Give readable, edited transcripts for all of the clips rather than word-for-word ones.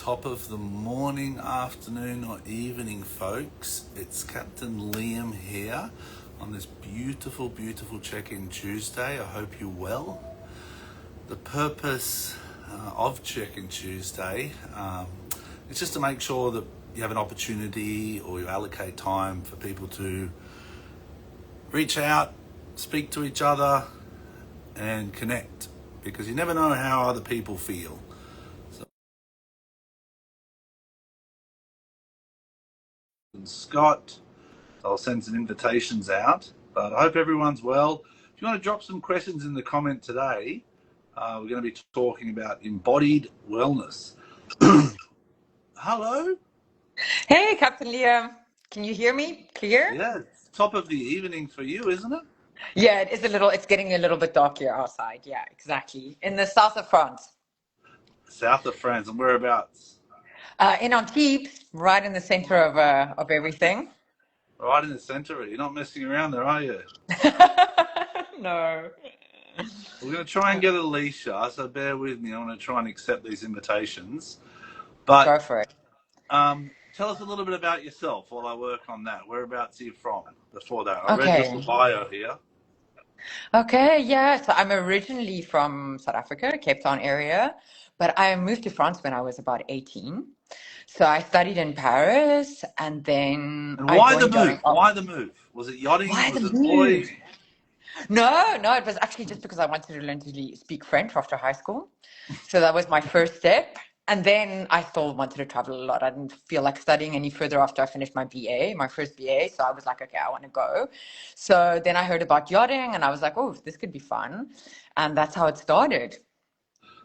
Top of the morning, afternoon, or evening, folks. It's Captain Liam here on this beautiful, beautiful check-in Tuesday. I hope you're well. The purpose of Check-in Tuesday is just to make sure that you have an opportunity or you allocate time for people to reach out, speak to each other, and connect, because you never know how other people feel. And Scott, I'll send some invitations out, but I hope everyone's well. If you want to drop some questions in the comment today, we're going to be talking about embodied wellness. Hello? Hey, Captain Liam. Can you hear me clear? Yeah, it's top of the evening for you, isn't it? Yeah, it's getting a little bit dark here outside. Yeah, exactly. In the south of France. South of France, and whereabouts? In Antibes, right in the center of everything. Right in the centre. You're not messing around there, are you? No. We're going to try and get Alicia, so bear with me. I'm going to try and accept these invitations. But Go for it. tell us a little bit about yourself while I work on that. Whereabouts are you from? Before that, I read your Okay. bio here. Okay, yeah. So I'm originally from South Africa, Cape Town area, but I moved to France when I was about 18. So I studied in Paris and then And I why the joined move? yachting. Why the move? Was it yachting? Why Was the it move? boy? No, it was actually just because I wanted to learn to speak French after high school. So that was my first step. And then I still wanted to travel a lot. I didn't feel like studying any further after I finished my BA, my first BA. So I was like, okay, I want to go. So then I heard about yachting and I was like, oh, this could be fun. And that's how it started.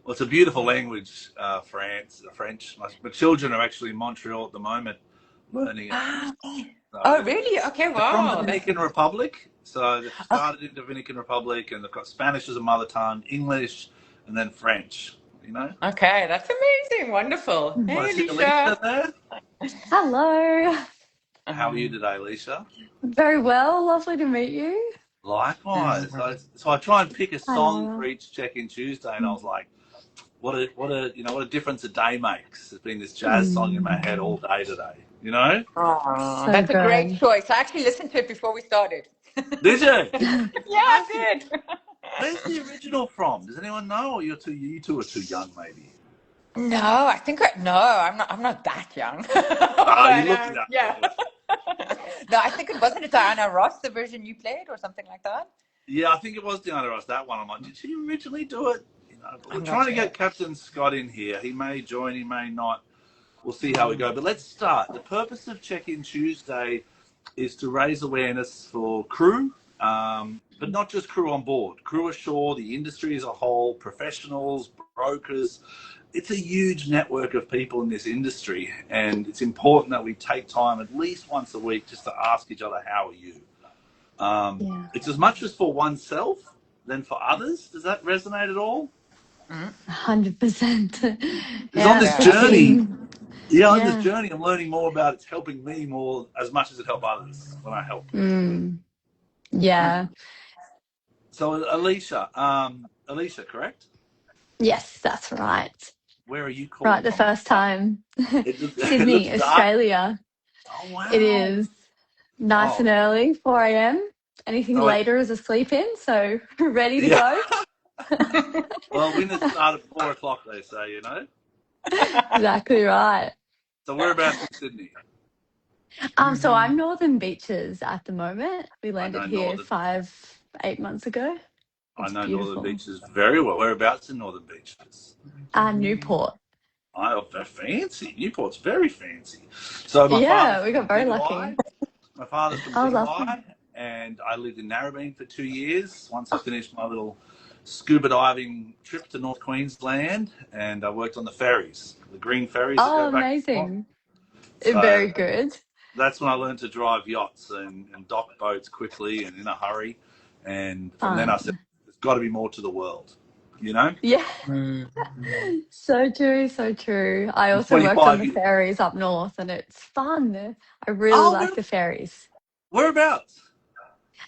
Well, it's a beautiful language, French. My children are actually in Montreal at the moment learning it. Ah, So oh, really? Okay, they're from wow. Dominican Republic. So they've started in Dominican Republic, and they've got Spanish as a mother tongue, English, and then French. You know? Okay, that's amazing. Wonderful. Want Hey, to see Alicia Alicia. there? Hello. How are you today, Alicia? Very well. Lovely to meet you. Likewise. So I try and pick a Hi, song for Laura. each check-in Tuesday, and I was like, what a difference a day makes. There's been this jazz song in my head all day today. You know? Oh, So that's a great good. choice. I actually listened to it before we started. Did you? Yeah, I Where's the, did. where's the original from? Does anyone know? Or you two are too young, maybe. No, no, I'm not that young. You But look young. yeah. No, I think it wasn't a Diana Ross, the version you played or something like that. Yeah, I think it was Diana Ross, that one. I'm like, did she originally do it? You know, but we're I'm not trying to sure. get Captain Scott in here. He may join, he may not. We'll see how we go. But let's start. The purpose of Check-in Tuesday is to raise awareness for crew, but not just crew on board, crew ashore, the industry as a whole, professionals, brokers. It's a huge network of people in this industry, and it's important that we take time at least once a week just to ask each other, how are you? Yeah. It's as much as for oneself than for others. Does that resonate at all? 100%. Because on Yeah, this especially. journey, on this Yeah. journey, I'm learning more about it's helping me more as much as it helps others when I help. Yeah. So Alicia, correct? Yes, that's right. Where are you Right calling the from? first time. It looks Sydney, dark. Australia. Oh It wow. is nice Oh, and early, 4 a.m. Anything so later is a sleep in, so ready to yeah. go. Well, winners start at 4 o'clock, they say. Exactly right. So whereabouts in Sydney? So I'm Northern Beaches at the moment. We I landed know here Northern. 5, 8 months ago. I It's know Northern beautiful. Beaches very well. Whereabouts in Northern Beaches? Newport. They're fancy. Newport's very fancy. So my father's Yeah, we got from very Zingai. lucky. My father's from Oh, lovely. Zingai, and I lived in Narrabeen for 2 years. Once I finished my little scuba diving trip to North Queensland, and I worked on the ferries, the green ferries that go Oh, back and forth. amazing. So Very good. that's when I learned to drive yachts and dock boats quickly and in a hurry. And from then I said, Fun. there's got to be more to the world, you know? Yeah, Mm. so true, so true. I In also worked on 25 the years. ferries up north and it's fun. I really Oh, like the ferries. whereabouts?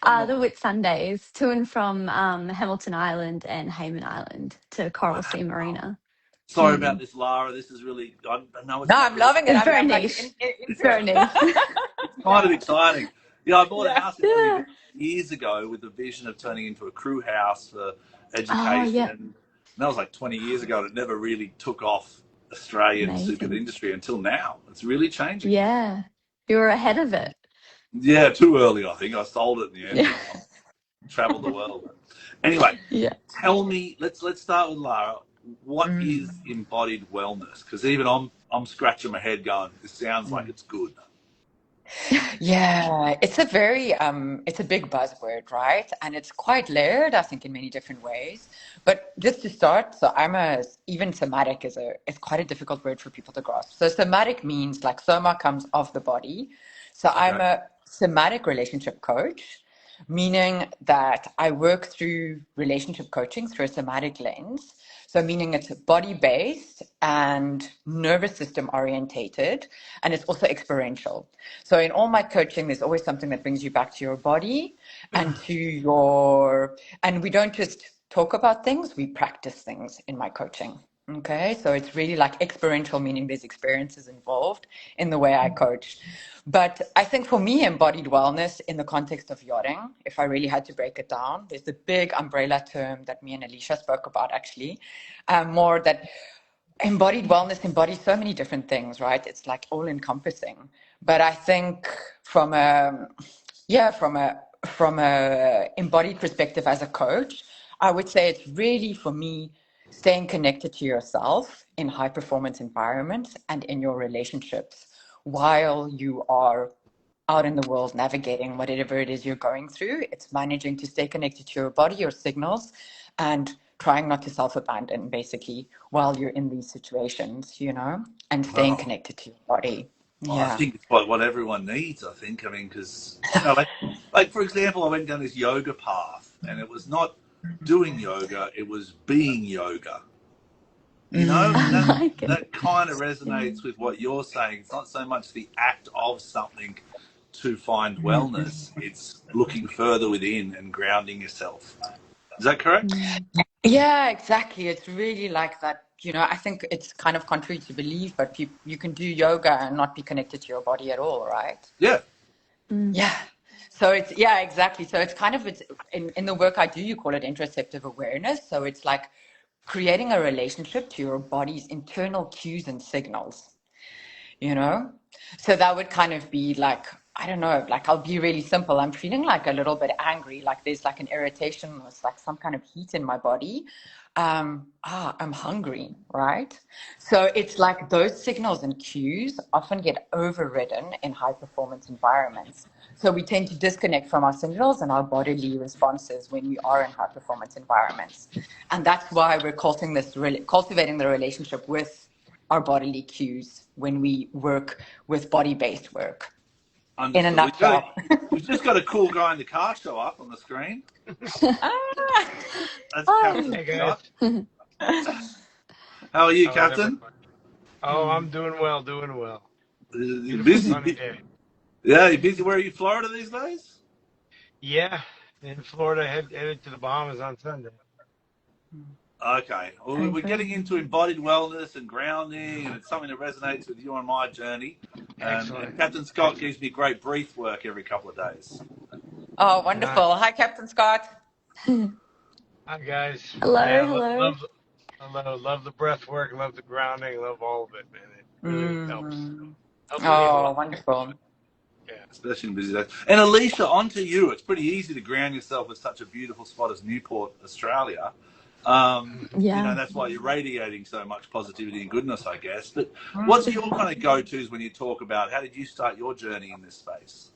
Up The north. Whitsundays to and from Hamilton Island and Hayman Island to Coral Wow. Sea Marina. Sorry about this, Lara. This is really, I know it's No, not I'm really, loving it. It's very I'm like niche. It's into very niche. it's kind of exciting. Yeah, I bought a house in Yeah. Embodied years ago with the vision of turning into a crew house for Oh, education. yeah. And that was like 20 years ago, and it never really took off Australian super Amazing. industry until now. It's really changing. Yeah. You were ahead of it. Yeah, too early, I think. I sold it in the end Yeah. and traveled the world. Anyway, Yeah. tell me, let's start with Lara. What Mm. is embodied wellness? Because even I'm scratching my head going, this sounds like it's good. Yeah, it's a big buzzword, right? And it's quite layered, I think, in many different ways. But just to start, so even somatic is quite a difficult word for people to grasp. So somatic means like soma comes of the body. So I'm Okay. a somatic relationship coach, meaning that I work through relationship coaching through a somatic lens. So, meaning it's body based and nervous system orientated, and it's also experiential. So, in all my coaching, there's always something that brings you back to your body and and we don't just talk about things, we practice things in my coaching. Okay, so it's really like experiential, meaning there's experiences involved in the way I coach. But I think for me, embodied wellness in the context of yachting, if I really had to break it down, there's the big umbrella term that me and Alicia spoke about actually, more that embodied wellness embodies so many different things, right? It's like all encompassing. But I think from a from a embodied perspective as a coach, I would say it's really for me staying connected to yourself in high performance environments and in your relationships while you are out in the world navigating whatever it is you're going through. It's managing to stay connected to your body, your signals, and trying not to self abandon basically while you're in these situations, and staying Oh, connected to your body. I Yeah. think it's what everyone needs. I think. I mean, because like for example, I went down this yoga path, and it was not doing yoga; it was being yoga. And I Mm. like it. that kind of Yeah. resonates with what you're saying. It's not so much the act of something to find Mm. wellness; it's looking further within and grounding yourself. Is that correct? Mm. Yeah, exactly. It's really like that. I think it's kind of contrary to belief, but you can do yoga and not be connected to your body at all, right? Yeah. Mm. Yeah. So yeah, exactly. So it's in the work I do, you call it interoceptive awareness. So it's like creating a relationship to your body's internal cues and signals, you know? So that would kind of be like, I don't know, like I'll be really simple. I'm feeling like a little bit angry, like there's like an irritation, there's like some kind of heat in my body. I'm hungry, right? So it's like those signals and cues often get overridden in high performance environments. So we tend to disconnect from our signals and our bodily responses when we are in high performance environments. And that's why we're cultivating the relationship with our bodily cues when we work with body-based work. In a Understood. nutshell. We've just got a cool guy in the car show up on the screen. Ah. That's Hi. Captain Hey guys, Scott. How are you, how's Captain? everybody? Oh, I'm doing well, doing well. You Beautiful busy? sunny day. Yeah, you busy? Where are you, Florida these days? Yeah, in Florida, headed to the Bahamas on Sunday. Okay. Well, Very we're cool. getting into embodied wellness and grounding, and it's something that resonates with you on my journey. And Excellent, Captain Scott gives excellent. me great brief work every couple of days. Oh, Nice. wonderful. Hi, Captain Scott. Hi guys. Hello, Yeah, hello. love the breath work, love the grounding, love all of it, man. It really helps. Mm. Helps me a Oh, lot. wonderful. Yeah. Especially in busy days. And Alicia, on to you. It's pretty easy to ground yourself with such a beautiful spot as Newport, Australia. Yeah. That's why you're radiating so much positivity and goodness, I guess. But what's Mm. your kind of go-tos when you talk about how did you start your journey in this space?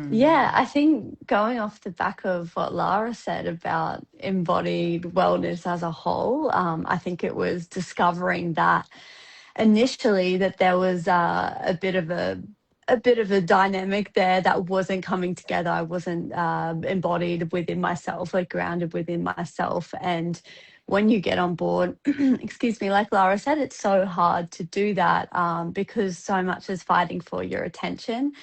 Yeah, Mm. I think going off the back of what Lara said about embodied wellness as a whole, I think it was discovering that initially that there was a bit of a dynamic there that wasn't coming together. I wasn't embodied within myself, like grounded within myself. And when you get on board, excuse me, like Lara said, it's so hard to do that because so much is fighting for your attention.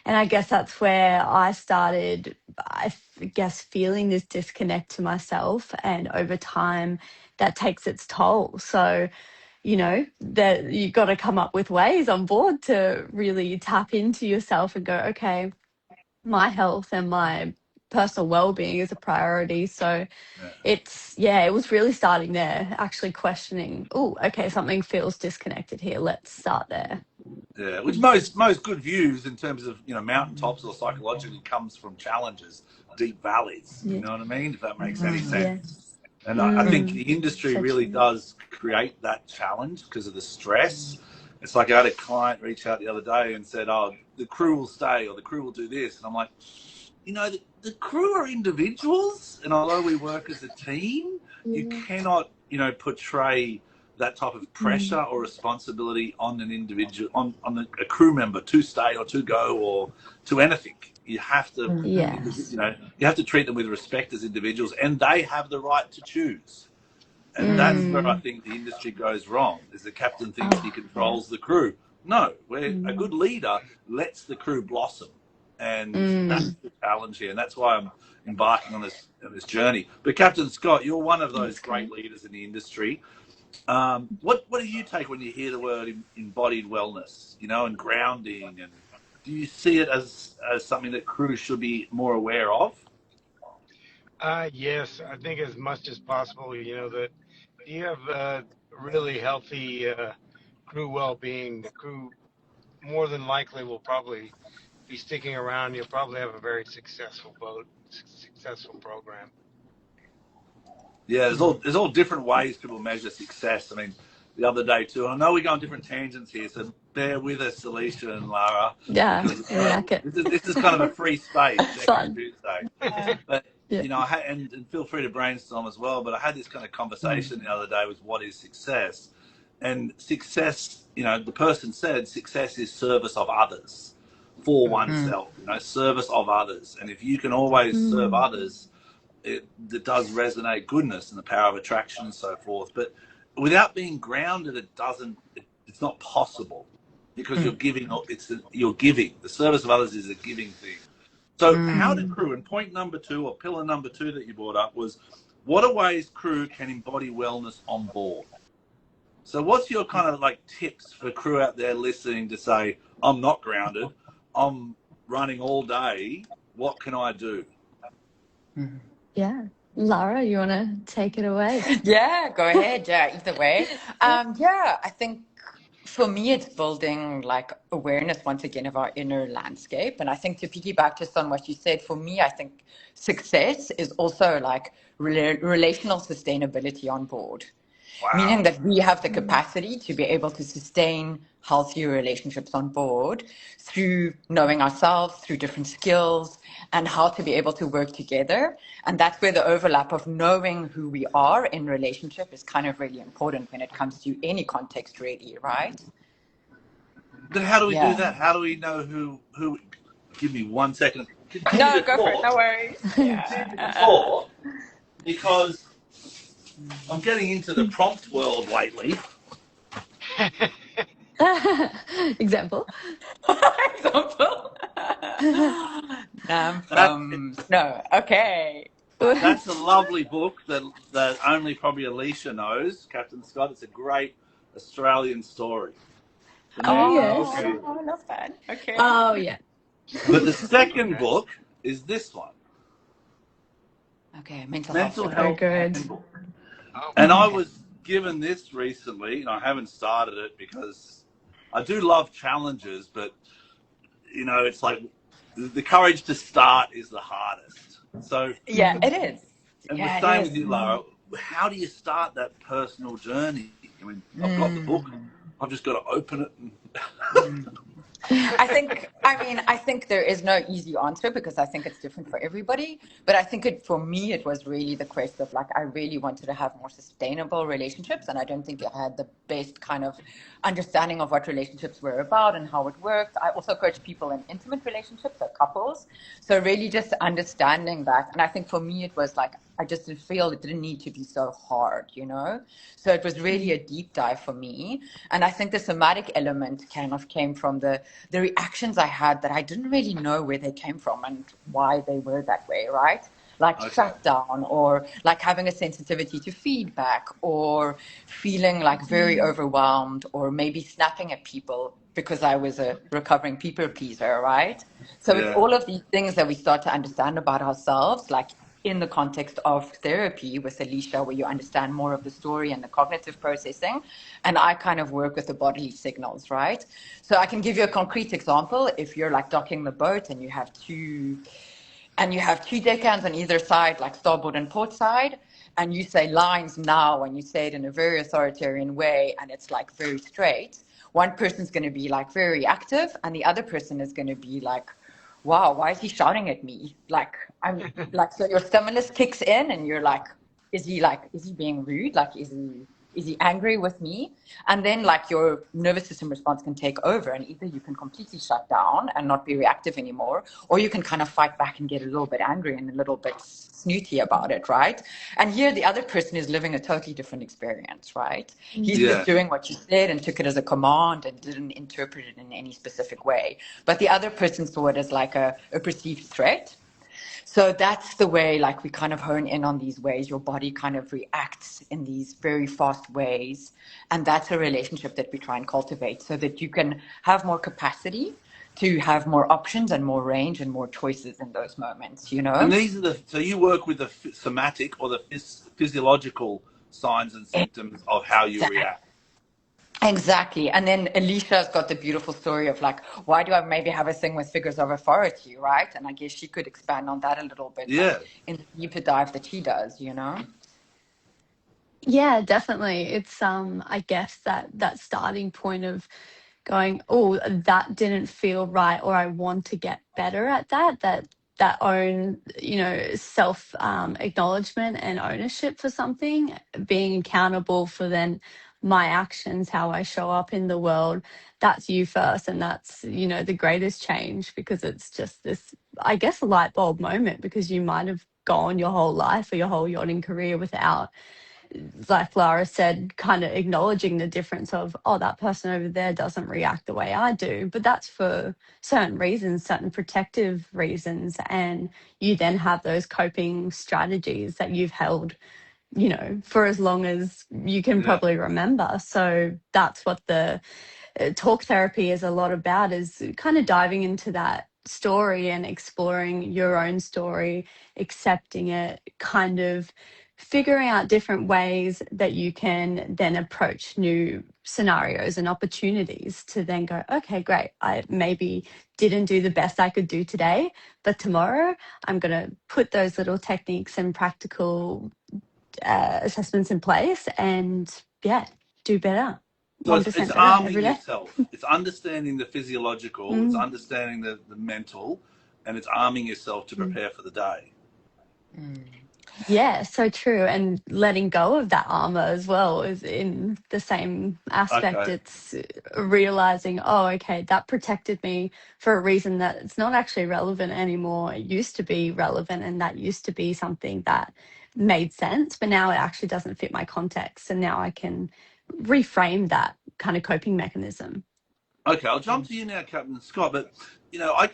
And I guess that's where I started, I guess, feeling this disconnect to myself. And over time, that takes its toll. So, you know, that you got to come up with ways on board to really tap into yourself and go, okay, my health and my personal well-being is a priority. So it was really starting there, actually questioning, oh, okay, something feels disconnected here. Let's start there. Yeah, which most good views in terms of, you know, mountaintops or psychologically comes from challenges, deep valleys. You Yeah. know what I mean? If that makes any sense. Yes. And I think the industry So really true. does create that challenge because of the stress. It's like I had a client reach out the other day and said, "Oh, the crew will stay, or the crew will do this," and I'm like, you know, the crew are individuals, and although we work as a team, you cannot, you know, portray that type of pressure or responsibility on an individual, on a crew member to stay or to go or to anything. You have to, Yes. you know, you have to treat them with respect as individuals, and they have the right to choose. And that's where I think the industry goes wrong, is the captain thinks he controls the crew. No, where a good leader lets the crew blossom. And that's the challenge here. And that's why I'm embarking on this journey. But Captain Scott, you're one of those great leaders in the industry. What do you take when you hear the word embodied wellness, you know, and grounding? And do you see it as something that crews should be more aware of? Yes, I think as much as possible, you know, that if you have really healthy crew well-being, the crew more than likely will probably be sticking around. You'll probably have a very successful boat, successful program. Yeah, there's all different ways people measure success. I mean, the other day too, and I know we go on different tangents here, so bear with us, Alicia and Lara, Yeah, because we like it. this is kind of a free space, Check-in Fun. Tuesday. But Yeah. you know, and feel free to brainstorm as well. But I had this kind of conversation the other day with what is success, and success. You know, the person said success is service of others for oneself. You know, service of others, and if you can always serve others, it does resonate goodness and the power of attraction and so forth. But without being grounded, it's not possible, because you're giving. You're giving. The service of others is a giving thing. So how do crew, and point number 2 or pillar number 2 that you brought up was, what are ways crew can embody wellness on board? So what's your kind of like tips for crew out there listening to say, I'm not grounded, I'm running all day, what can I do? Yeah. Lara, you want to take it away? Yeah, go ahead. Yeah, either way. Yeah, I think for me, it's building like awareness once again of our inner landscape. And I think to piggyback just on what you said, for me, I think success is also like relational sustainability on board. Wow. Meaning that we have the capacity to be able to sustain healthier relationships on board through knowing ourselves, through different skills, and how to be able to work together. And that's where the overlap of knowing who we are in relationship is kind of really important when it comes to any context, really, right? Then how do we do Yeah. that? How do we know who? Give me 1 second. Continue No, to go for it. talk. No worries. Continue to talk, because I'm getting into the prompt world lately. Example. Example. Nam from snow. Okay. That's a lovely book that only probably Alicia knows, Captain Scott. It's a great Australian story. Oh, yes. I love that. Okay. Oh, yeah. But the second book is this one. Okay, mental Mental health. Health good. Handbook. Oh, And I was given this recently, and I haven't started it because I do love challenges, but you know, it's like the courage to start is the hardest. So Yeah, it is. and Yeah, the same it with you, is. Lara. How do you start that personal journey? I mean, I've got the book. I've just got to open it. And I think there is no easy answer because I think it's different for everybody. But I think for me, it was really the quest of like, I really wanted to have more sustainable relationships. And I don't think I had the best kind of understanding of what relationships were about and how it worked. I also coach people in intimate relationships, so couples. So really just understanding that. And I think for me, it was like, I just didn't feel it didn't need to be so hard, you know? So it was really a deep dive for me. And I think the somatic element kind of came from the reactions I had that I didn't really know where they came from and why they were that way, right? like Okay. shutdown, or like having a sensitivity to feedback, or feeling like very overwhelmed, or maybe snapping at people because I was a recovering people pleaser, right? So it's Yeah. all of these things that we start to understand about ourselves, like in the context of therapy with Alicia, where you understand more of the story and the cognitive processing. And I kind of work with the bodily signals, right? So I can give you a concrete example. If you're like docking the boat and you have two deckhands on either side, like starboard and port side, and you say lines now, and you say it in a very authoritarian way, and it's like very straight, one person's going to be like very active, and the other person is going to be like, wow, why is he shouting at me? Like, I'm like, so your stimulus kicks in, and you're like, is he being rude? Like, is he angry with me? And then like your nervous system response can take over, and either you can completely shut down and not be reactive anymore, or you can kind of fight back and get a little bit angry and a little bit snooty about it, right? And here the other person is living a totally different experience, right? He's just Yeah. doing what you said and took it as a command and didn't interpret it in any specific way. But the other person saw it as like a perceived threat. So that's the way, like, we kind of hone in on these ways your body kind of reacts in these very fast ways. And that's a relationship that we try and cultivate so that you can have more capacity to have more options and more range and more choices in those moments, you And know? these are so you work with the somatic or the physiological signs and symptoms of how you react. Exactly. And then Alicia's got the beautiful story of like, why do I maybe have a thing with figures of authority, right? And I guess she could expand on that a little bit, like Yeah. in the deeper dive that she does, you know? Yeah, definitely. It's I guess that starting point of going, oh, that didn't feel right, or I want to get better at that own, self acknowledgement and ownership for something, being accountable for then my actions, how I show up in the world. That's you first, and that's, the greatest change, because it's just this, I guess, light bulb moment, because you might have gone your whole life or your whole yachting career without, like Lara said, kind of acknowledging the difference of, oh, that person over there doesn't react the way I do. But that's for certain reasons, certain protective reasons. And you then have those coping strategies that you've held, for as long as you can Yeah. probably remember. So that's what the talk therapy is a lot about, is kind of diving into that story and exploring your own story, accepting it, kind of figuring out different ways that you can then approach new scenarios and opportunities to then go, okay, great, I maybe didn't do the best I could do today, but tomorrow I'm going to put those little techniques and practical assessments in place and, yeah, do better. So it's 1% better arming every day. yourself. It's understanding the physiological, it's Mm. understanding the mental, and it's arming yourself to Mm. prepare for the day. Yeah, so true. And letting go of that armor as well is in the same aspect. Okay. It's realizing, oh, okay, that protected me for a reason that it's not actually relevant anymore. It used to be relevant, and that used to be something that made sense, but now it actually doesn't fit my context. And now I can reframe that kind of coping mechanism. Okay, I'll jump to you now, Captain Scott. But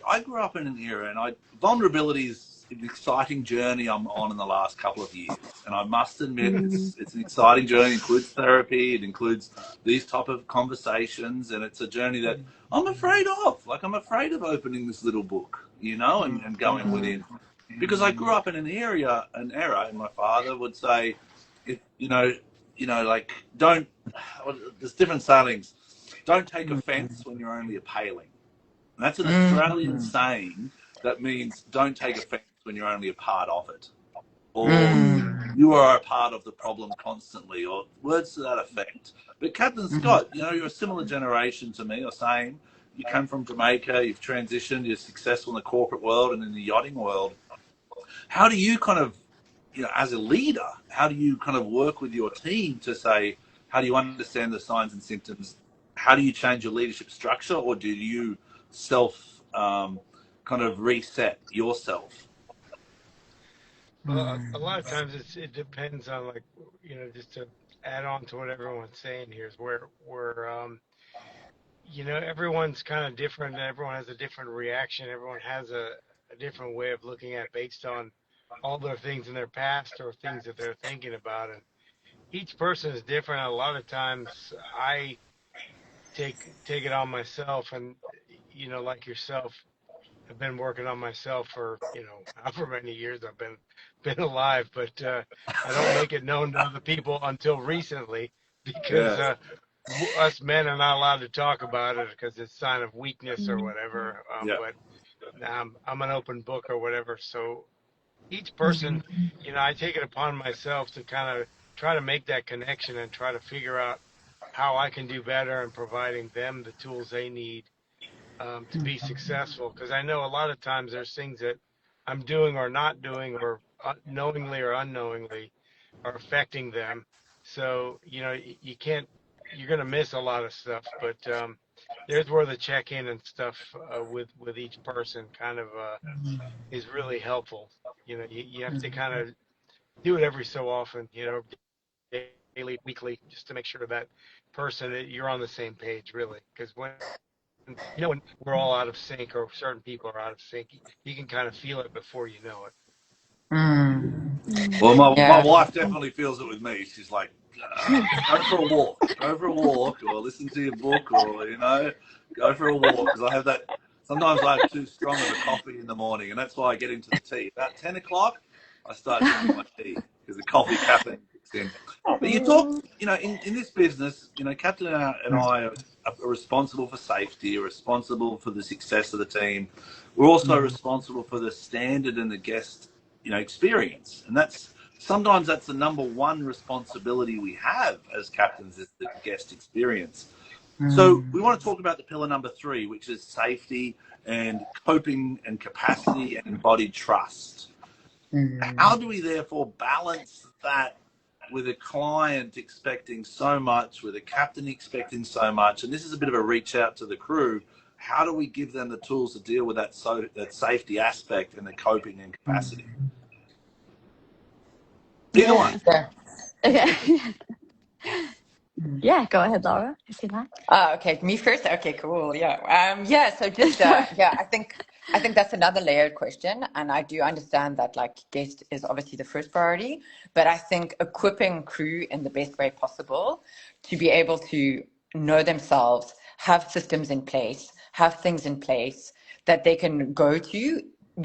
I grew up in an era, and vulnerability is an exciting journey I'm on in the last couple of years. And I must admit, Mm. it's an exciting journey. It includes therapy, it includes these type of conversations, and it's a journey that I'm afraid of. Like, I'm afraid of opening this little book, and going Mm. within, because I grew up in an era, and my father would say, if like, don't. Well, there's different sayings. Don't take offence when you're only a paling. And that's an Australian saying that means don't take offence when you're only a part of it. Or Mm. you are a part of the problem constantly, or words to that effect. But Captain Scott, you're a similar generation to me, or same. You come from Jamaica, you've transitioned, you're successful in the corporate world and in the yachting world. How do you kind of, as a leader, how do you kind of work with your team to say, how do you understand the signs and symptoms? How do you change your leadership structure, or do you self kind of reset yourself? Well, a lot of times it depends on, like, just to add on to what everyone's saying here, is where everyone's kind of different. Everyone has a different reaction. Everyone has a different way of looking at based on all their things in their past or things that they're thinking about. And each person is different. A lot of times I take it on myself, and like yourself, I've been working on myself for however many years I've been alive, but I don't make it known to other people until recently because Yeah. us men are not allowed to talk about it because it's a sign of weakness or whatever. Yeah. But I'm an open book or whatever. So each person, I take it upon myself to kind of try to make that connection and try to figure out how I can do better in providing them the tools they need to be successful. Because I know a lot of times there's things that I'm doing or not doing or knowingly or unknowingly are affecting them. So, you can't, you're going to miss a lot of stuff, but there's where the check-in and stuff with each person kind of is really helpful. You have to kind of do it every so often, daily, weekly, just to make sure that person you're on the same page, really. Because when we're all out of sync or certain people are out of sync, you can kind of feel it before you know it. Well, my Yeah. wife definitely feels it with me. She's like, go for a walk, or listen to your book, or go for a walk. Because I have that. Sometimes I have too strong of a coffee in the morning, and that's why I get into the tea. About 10 o'clock, I start drinking my tea because the coffee caffeine kicks in. But you talk, in this business, Captain and I are responsible for safety, are responsible for the success of the team. We're also responsible for the standard and the guest, experience. And sometimes that's the number one responsibility we have as captains, is the guest experience. So we want to talk about the pillar number 3, which is safety and coping and capacity and embodied trust. How do we therefore balance that with a client expecting so much, with a captain expecting so much? And this is a bit of a reach out to the crew. How do we give them the tools to deal with that safety aspect and the coping and capacity? Either one. Yeah. Okay. Yeah, go ahead, Laura, if you like. Okay, me first. Okay, cool. Yeah. So just Sorry. I think that's another layered question, and I do understand that like guest is obviously the first priority, but I think equipping crew in the best way possible to be able to know themselves, have systems in place, have things in place that they can go to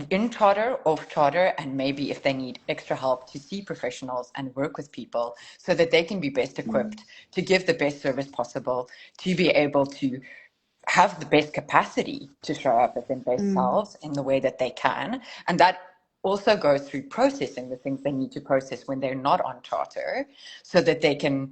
in charter, off charter, and maybe if they need extra help, to see professionals and work with people so that they can be best equipped to give the best service possible, to be able to have the best capacity to show up as their best selves in the way that they can. And that also goes through processing the things they need to process when they're not on charter, so that they can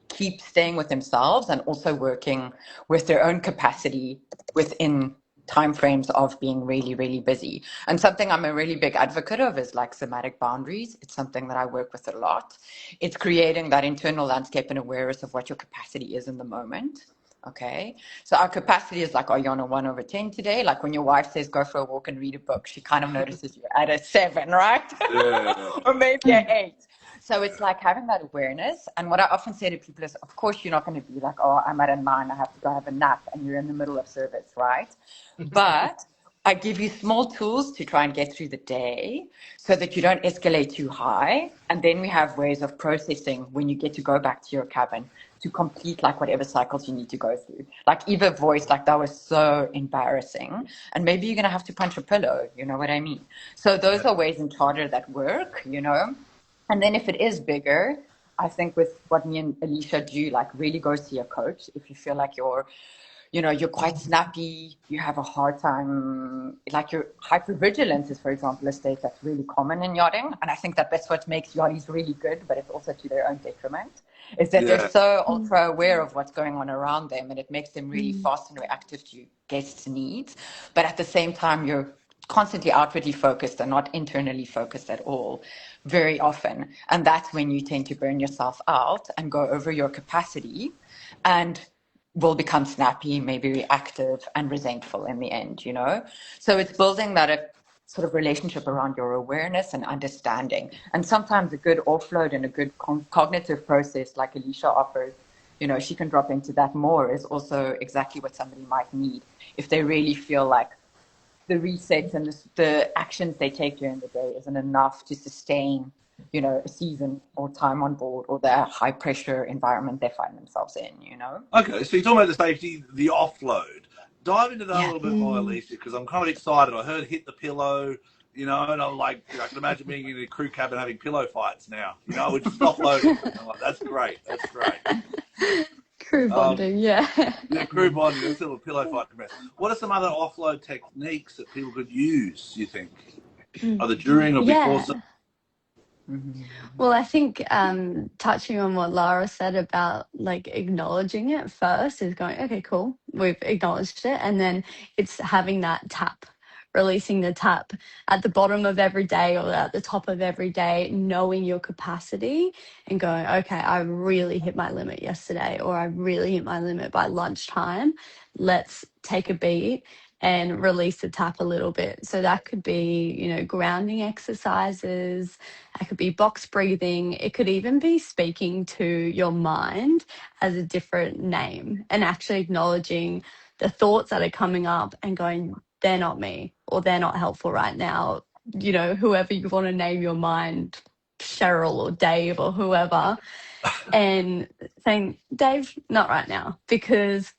keep staying with themselves and also working with their own capacity within timeframes of being really, really busy. And something I'm a really big advocate of is like somatic boundaries. It's something that I work with a lot. It's creating that internal landscape and awareness of what your capacity is in the moment. Okay, so our capacity is like, are you on a 1/10 today? Like when your wife says go for a walk and read a book, she kind of notices you're at a 7, right? Yeah. Or maybe an 8. So it's like having that awareness. And what I often say to people is, of course, you're not going to be like, oh, I'm at a 9, I have to go have a nap, and you're in the middle of service, right? But I give you small tools to try and get through the day so that you don't escalate too high. And then we have ways of processing when you get to go back to your cabin to complete like whatever cycles you need to go through. Like Eva voiced, like that was so embarrassing. And maybe you're going to have to punch a pillow, you know what I mean? So those are ways in charter that work, And then if it is bigger, I think with what me and Alicia do, like really go see a coach if you feel like you're quite snappy, you have a hard time, like your hypervigilance is, for example, a state that's really common in yachting. And I think that that's what makes yachties really good, but it's also to their own detriment, is that they're so ultra aware of what's going on around them, and it makes them really fast and reactive to guests' needs. But at the same time, you're constantly outwardly focused and not internally focused at all very often. And that's when you tend to burn yourself out and go over your capacity and will become snappy, maybe reactive and resentful in the end. So it's building that sort of relationship around your awareness and understanding. And sometimes a good offload and a good cognitive process like Alicia offers, she can drop into that more, is also exactly what somebody might need if they really feel like the resets and the actions they take during the day isn't enough to sustain, you know, a season or time on board or the high pressure environment they find themselves in, you know? Okay, so you're talking about the safety, the offload. Dive into that a Yeah. little bit more, Alicia, because I'm kind of excited. I heard hit the pillow, you know, and I'm like, I can imagine being in a crew cabin having pillow fights now, you know, which is offloading. I'm like, that's great. That's great. Crew bonding, yeah. Yeah, crew bonding. That's a little pillow fight. What are some other offload techniques that people could use, you think? Either during or before? Yeah. Well, I think touching on what Lara said about like acknowledging it first is going, okay, cool, we've acknowledged it. And then it's having that tap, releasing the tap at the bottom of every day or at the top of every day, knowing your capacity and going, okay, I really hit my limit yesterday, or I really hit my limit by lunchtime. Let's take a beat and release the tap a little bit. So that could be, you know, grounding exercises. It could be box breathing. It could even be speaking to your mind as a different name and actually acknowledging the thoughts that are coming up and going, they're not me, or they're not helpful right now. You know, whoever you want to name your mind, Cheryl or Dave or whoever, and saying, Dave, not right now, because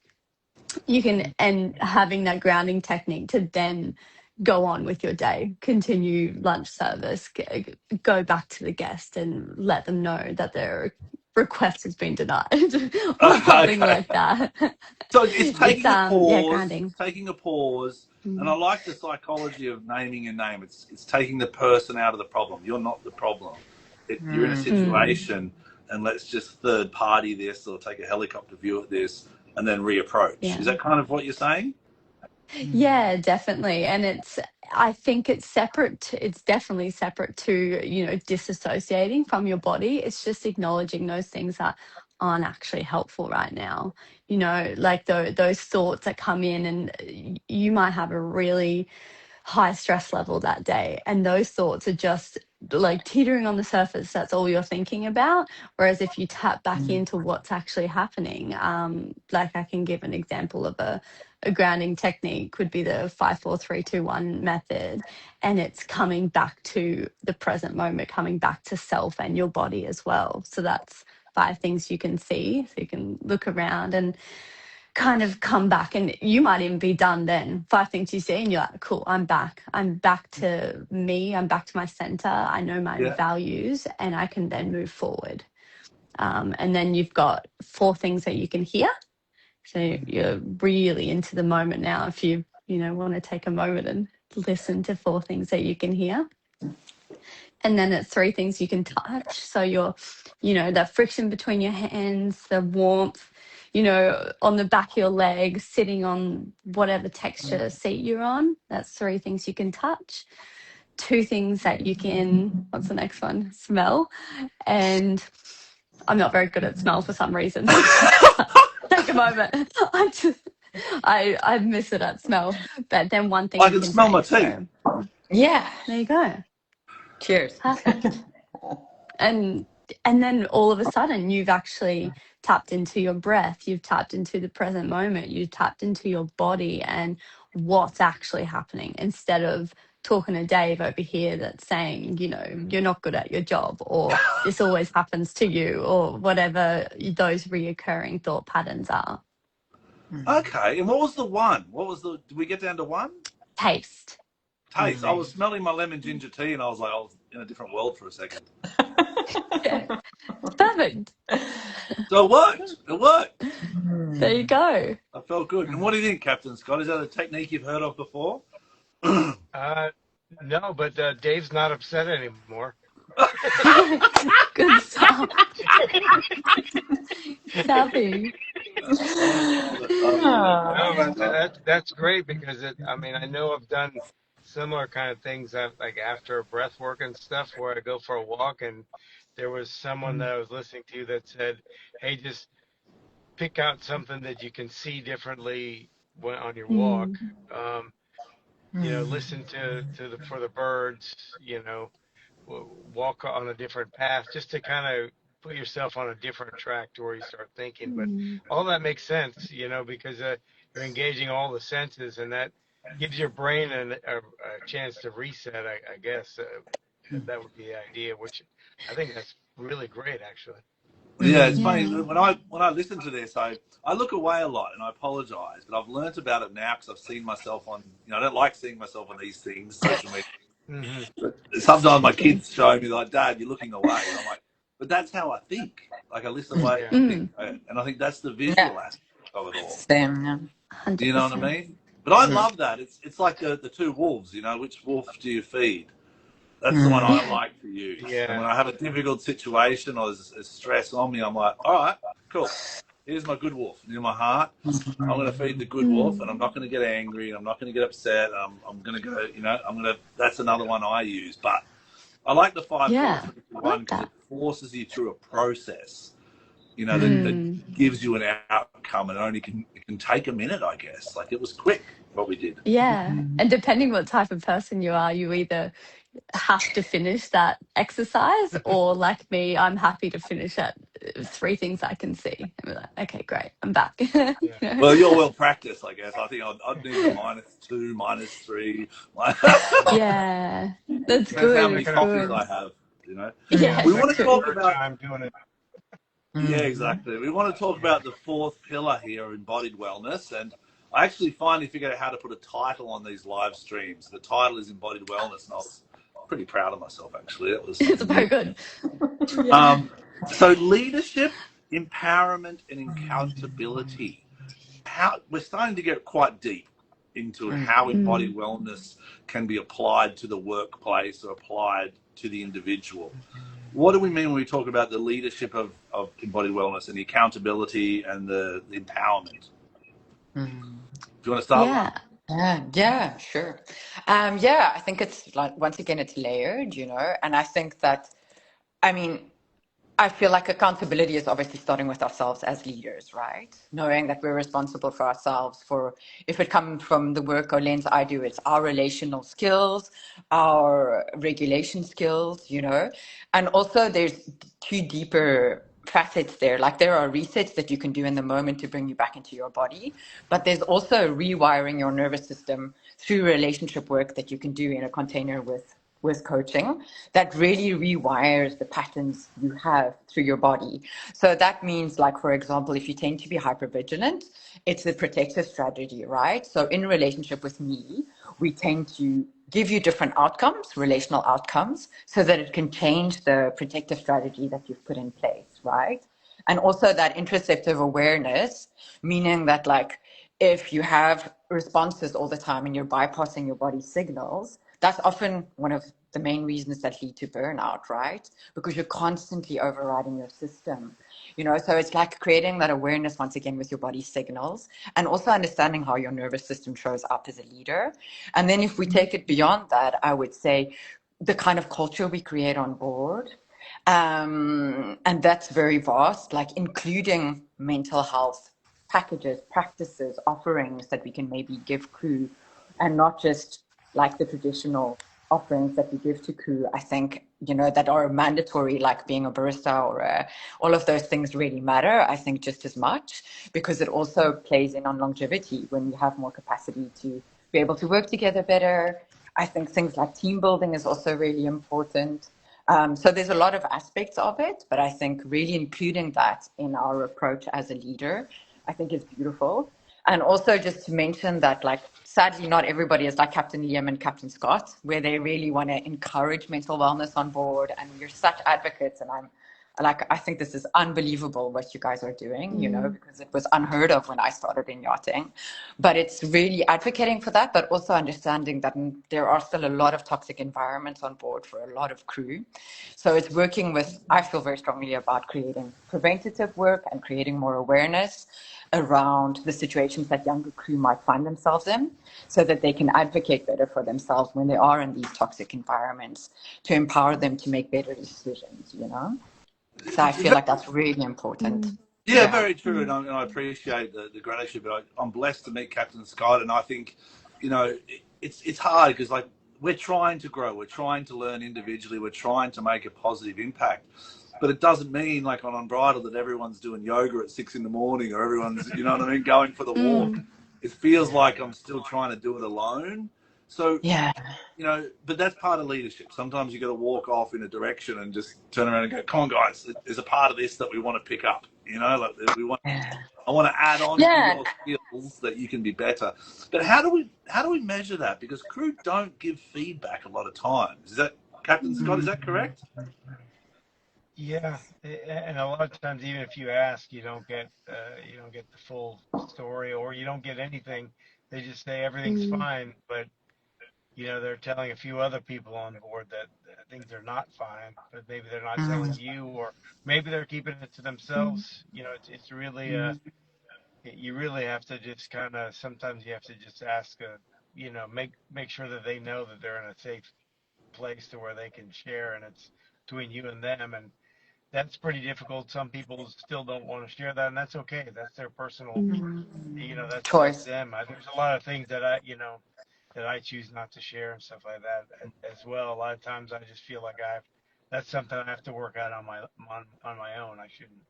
you can, and having that grounding technique to then go on with your day, continue lunch service, go back to the guest and let them know that their request has been denied or something like that. So it's taking a pause. Yeah, grounding. Taking a pause. And I like the psychology of naming your name. It's taking the person out of the problem. You're not the problem. You're in a situation, and let's just third party this or take a helicopter view at this and then reapproach. Yeah. Is that kind of what you're saying? Yeah, definitely. And I think it's separate. It's definitely separate to, you know, disassociating from your body. It's just acknowledging those things that aren't actually helpful right now. You know, like those thoughts that come in, and you might have a really high stress level that day, and those thoughts are just like teetering on the surface. That's all you're thinking about. Whereas if you tap back into what's actually happening, like I can give an example of a grounding technique would be the 5-4-3-2-1 method, and it's coming back to the present moment, coming back to self and your body as well. So that's 5 things you can see, so you can look around and kind of come back, and you might even be done then. 5 things you see and you're like, cool, I'm back to me, I'm back to my center, I know my values, and I can then move forward. And then you've got 4 things that you can hear. So you're really into the moment now. If you want to take a moment and listen to 4 things that you can hear. And then it's 3 things you can touch. So that friction between your hands, the warmth, on the back of your legs, sitting on whatever texture seat you're on. That's 3 things you can touch. 2 things that you can, what's the next one? Smell. And I'm not very good at smell for some reason. Take a moment. I miss it at smell. But then 1 thing I you can can smell my taste. tea. So, Yeah. there you go. Cheers. Perfect. And then all of a sudden you've actually tapped into your breath, you've tapped into the present moment, you've tapped into your body and what's actually happening, instead of talking to Dave over here that's saying, you're not good at your job, or this always happens to you, or whatever those reoccurring thought patterns are. Okay, and what was the one? Did we get down to 1? Taste. Taste. I was smelling my lemon ginger tea and I was like, I was in a different world for a second. Yeah. Perfect. So it worked. It worked. There you go. I felt good. And what do you think, Captain Scott? Is that a technique you've heard of before? No, but Dave's not upset anymore. Good stuff. Savvy. No, that's great, because I know I've done similar kind of things like after breath work and stuff, where I go for a walk, and there was someone that I was listening to that said, hey, just pick out something that you can see differently on your walk. Listen for the birds, walk on a different path, just to kind of put yourself on a different track to where you start thinking. But all that makes sense, because you're engaging all the senses, and that gives your brain a chance to reset. I guess that would be the idea, which I think that's really great, actually. Yeah, it's funny Yeah. when I listen to this, I look away a lot, and I apologize, but I've learnt about it now because I've seen myself on. I don't like seeing myself on these things, social media. Hmm. But sometimes my kids show me like, "Dad, you're looking away," and I'm like, "But that's how I think. Like I listen away Yeah. and I think, Mm, and I think that's the Yeah, visual aspect of it all. same. Yeah. You know what I 100%. mean? But I Mm, love that. It's like the two wolves. Which wolf do you feed? That's the one mm, I Yeah. like to use. And Yeah. when I have a difficult situation or there's stress on me, I'm like, all right, cool. Here's my good wolf. In my heart, I'm going to feed the good wolf, and Mm, I'm not going to get angry, and I'm not going to get upset. I'm going to go, that's another one I use. But I like the 5, 4, yeah. 3, 2, I like 1 because that. it forces you through a process, that Mm, gives you an outcome, and it can take a minute, I guess. Like it was quick what we did. yeah. mm. And depending what type of person you are, you either have to finish that exercise, or like me, I'm happy to finish at 3 things I can see. I'm like, okay, great, I'm back. You Yeah. know? Well, you're well practiced, I guess. I think I'd need the -2, -3. Yeah, that's Depends how good. many It's Checking out coffees good. I have, you know. yeah, Yeah, We it's want to checking out talk true. about, Maritime, doing it. yeah, Mhm. exactly. We want to talk about the fourth pillar here, embodied wellness. And I actually finally figured out how to put a title on these live streams. The title is Embodied Wellness, and I was pretty proud of myself, actually. It was It's something very new. good. Yeah. Um, so, leadership, empowerment, and accountability. How we're starting to get quite deep into how Mm. embodied wellness can be applied to the workplace or applied to the individual. What do we mean when we talk about the leadership of embodied wellness and the accountability and the empowerment? Mm. Do you want to start, Lara? Yeah. Yeah, yeah, sure. Yeah, I think it's like once again it's layered, and I think that I mean I feel like accountability is obviously starting with ourselves as leaders, right? Knowing that we're responsible for ourselves, for if it comes from the work or lens I do, it's our relational skills, our regulation skills, and also there's two deeper facets there. Like there are resets that you can do in the moment to bring you back into your body, but there's also rewiring your nervous system through relationship work that you can do in a container with coaching that really rewires the patterns you have through your body. So that means, like, for example, if you tend to be hypervigilant, it's the protective strategy, right? So in relationship with me, we tend to give you different outcomes, relational outcomes, so that it can change the protective strategy that you've put in place, right? And also that interoceptive awareness, meaning that, like, if you have responses all the time and you're bypassing your body's signals, that's often one of the main reasons that lead to burnout, right? Because you're constantly overriding your system. So it's like creating that awareness once again with your body signals, and also understanding how your nervous system shows up as a leader. And then if we take it beyond that, I would say the kind of culture we create on board. And that's very vast, like including mental health packages, practices, offerings that we can maybe give crew, and not just like the traditional offerings that we give to crew. I think, that are mandatory, like being a barista or all of those things really matter, I think, just as much, because it also plays in on longevity when you have more capacity to be able to work together better. I think things like team building is also really important. So there's a lot of aspects of it, but I think really including that in our approach as a leader, I think is beautiful. And also just to mention that, like, sadly, not everybody is like Captain Liam and Captain Scott, where they really want to encourage mental wellness on board. And you're such advocates, and I think this is unbelievable what you guys are doing, Mm. because it was unheard of when I started in yachting. But it's really advocating for that, but also understanding that there are still a lot of toxic environments on board for a lot of crew. So it's working with, I feel very strongly about creating preventative work and creating more awareness around the situations that younger crew might find themselves in, so that they can advocate better for themselves when they are in these toxic environments, to empower them to make better decisions. So I feel like that's really important. Mm. Yeah, Yeah. very true, and Mm. I appreciate the gratitude. But I'm blessed to meet Captain Scott, and I think, it's hard because like we're trying to grow, we're trying to learn individually, we're trying to make a positive impact, but it doesn't mean like on Unbridled that everyone's doing yoga at 6 in the morning or everyone's, you know what I mean, going for the walk. Mm. it feels like I'm still trying to do it alone. So, Yeah. but that's part of leadership. Sometimes you got to walk off in a direction and just turn around and go, "Come on, guys, there's a part of this that we want to pick up." Like we want. Yeah. I want to add on to Yeah. your skills that you can be better. But how do we measure that? Because crew don't give feedback a lot of times. Is that Captain Scott? Is that correct? Yeah, and a lot of times, even if you ask, you don't get the full story, or you don't get anything. They just say everything's Mm, fine, but they're telling a few other people on board that things are not fine, but maybe they're not telling Mm. you, or maybe they're keeping it to mm, themselves. It's really you really have to just kind of sometimes you have to just ask make sure that they know that they're in a safe place to where they can share, and it's between you and them, and that's pretty difficult. Some people still don't want to share that, and that's okay. That's their personal, mm, that's Choice. them. There's a lot of things that I choose not to share and stuff like that as well. A lot of times I just feel like that's something I have to work out on my own. I shouldn't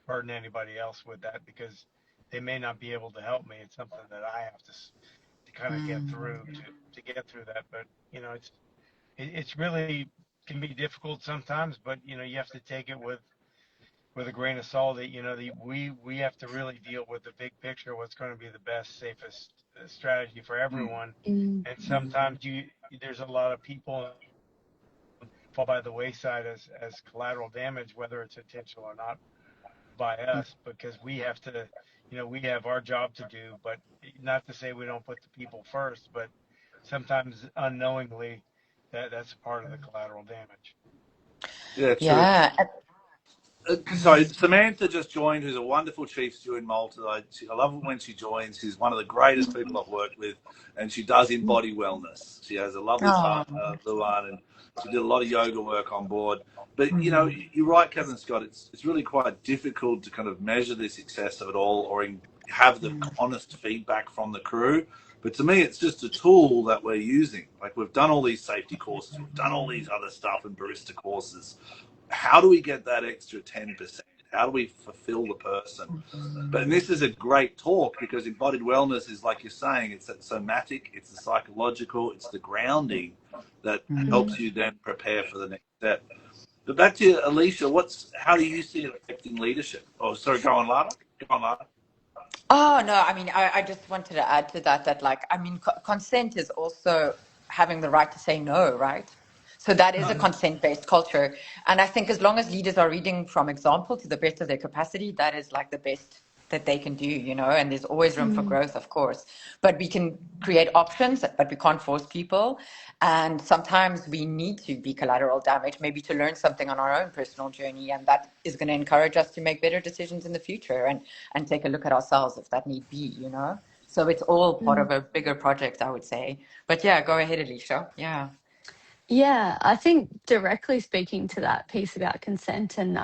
burden anybody else with that because they may not be able to help me. It's something that I have to kind of get through Mm. to get through that. But it's really can be difficult sometimes, but you have to take it with a grain of salt. That we have to really deal with the big picture, what's going to be the best, safest strategy for Mm. everyone. mm, And sometimes there's a lot of people fall by the wayside as collateral damage, whether it's intentional or not by us, because we have our job to do. But not to say we don't put the people first, but sometimes unknowingly that's a part of the collateral damage. Yeah, true. Yeah. So Samantha just joined, who's a wonderful chief steward in Malta. I love it when she joins. She's one of the greatest people I've worked with, and she does mm, embody wellness. She has a lovely Oh. partner, Luan, and she did a lot of yoga work on board. But Mm. you're right, Captain Scott. It's really quite difficult to kind of measure the success of it all, or have the Mm. honest feedback from the crew. But to me, it's just a tool that we're using. Like we've done all these safety courses, we've done all these other stuff and barista courses. How do we get that extra 10%? How do we fulfill the person? And this is a great talk because embodied wellness is, like you're saying, it's that somatic, it's the psychological, it's the grounding that Mm. helps mm. you then prepare for the next step. But back to you, Alicia, how do you see it affecting leadership? Oh, sorry, go on, Lara. Go on, Lara. Oh, no, I mean, I just wanted to add to that, like, I mean, consent is also having the right to say no, right? So that is a consent-based culture. And I think as long as leaders are reading from example to the best of their capacity, that is like the best that they can do, and there's always room for Mm, growth, of course. But we can create options, but we can't force people. And sometimes we need to be collateral damage, maybe to learn something on our own personal journey. And that is going to encourage us to make better decisions in the future and take a look at ourselves if that need be. So it's all part mm. of a bigger project, I would say. But yeah, go ahead, Alicia. Yeah. Yeah, I think directly speaking to that piece about consent and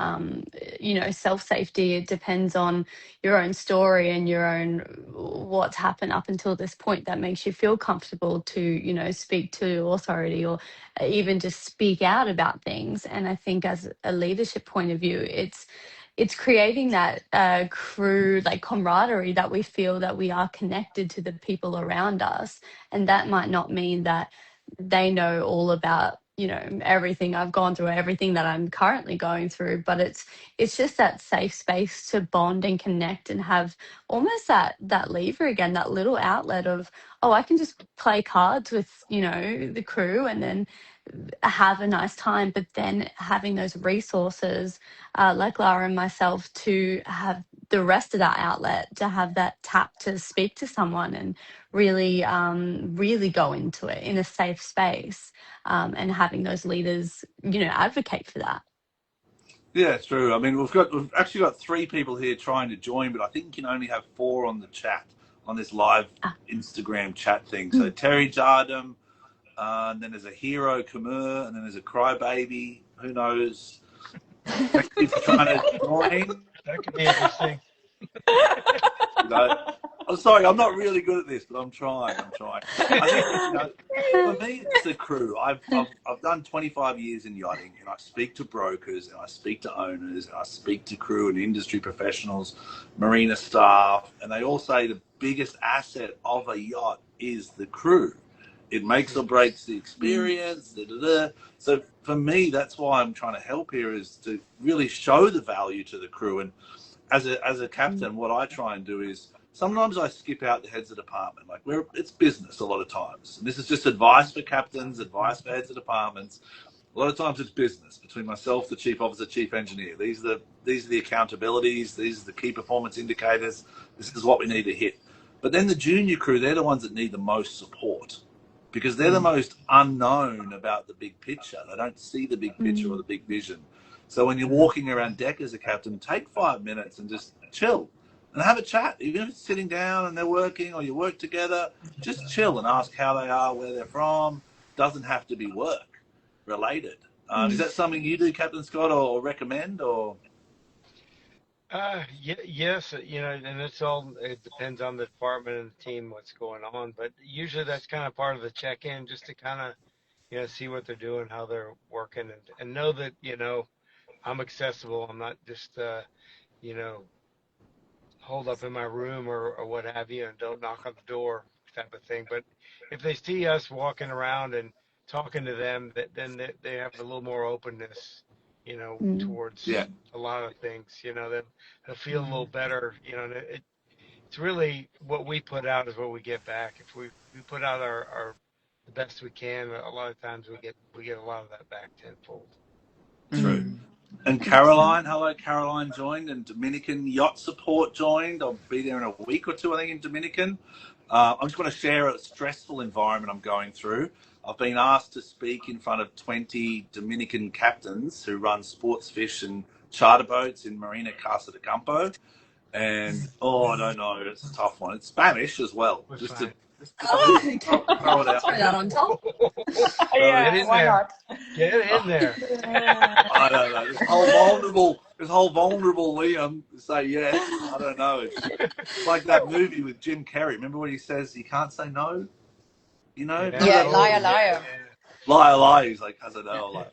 self safety, it depends on your own story and your own what's happened up until this point that makes you feel comfortable to speak to authority or even just speak out about things. And I think as a leadership point of view, it's creating that crew like camaraderie that we feel that we are connected to the people around us, and that might not mean that they know all about everything I've gone through, everything that I'm currently going through, but it's just that safe space to bond and connect and have almost that lever again, that little outlet of, oh, I can just play cards with the crew and then have a nice time, but then having those resources like Lara and myself to have the rest of that outlet, to have that tap to speak to someone and really really go into it in a safe space, and having those leaders advocate for that. Yeah, it's true. I mean, we've actually got 3 people here trying to join, but I think you can only have 4 on the chat on this live Ah, Instagram chat thing. So mm. Terry Jardam, and then there's a Hero Kamur, and then there's a Crybaby. Who knows? Thank you for trying to join. That could be interesting. You know, I'm sorry, I'm not really good at this, but I'm trying. I think, for me, it's the crew. I've done 25 years in yachting, and I speak to brokers, and I speak to owners, and I speak to crew and industry professionals, marina staff, and they all say the biggest asset of a yacht is the crew. It makes or breaks the experience. So for me, that's why I'm trying to help here, is to really show the value to the crew. And as a captain, what I try and do is sometimes I skip out the heads of department. Like, it's business a lot of times. And this is just advice for captains, advice for heads of departments. A lot of times it's business between myself, the chief officer, chief engineer. These are the accountabilities. These are the key performance indicators. This is what we need to hit. But then the junior crew, they're the ones that need the most support, because they're the most unknown about the big picture. They don't see the big picture or the big vision. So when you're walking around deck as a captain, take 5 minutes and just chill and have a chat. Even if it's sitting down and they're working, or you work together, just chill and ask how they are, where they're from. Doesn't have to be work related. Is that something you do, Captain Scott, or recommend, or? Yes, and it depends on the department and the team, what's going on. But usually that's kind of part of the check-in, just to kind of, see what they're doing, how they're working, and know that, I'm accessible. I'm not just, hold up in my room or what have you, and don't knock on the door type of thing. But if they see us walking around and talking to them, then they have a little more openness, towards a lot of things. They'll feel a little better. And it's really what we put out is what we get back. If we put out our the best we can, a lot of times we get a lot of that back tenfold. True. And Caroline, hello, Caroline joined, and Dominican Yacht Support joined. I'll be there in a week or two, I think, in Dominican. I just want to share a stressful environment I'm going through. I've been asked to speak in front of 20 Dominican captains who run sports fish and charter boats in Marina Casa de Campo. And, I don't know, it's a tough one. It's Spanish as well. Just to throw it out. Throw that on top. Yeah, why not? Get it in there. I don't know. This whole vulnerable Liam to say yes. I don't know. It's like that movie with Jim Carrey. Remember when he says you can't say no? Yeah, liar, liar. Liar, liar. He's like, how's it know?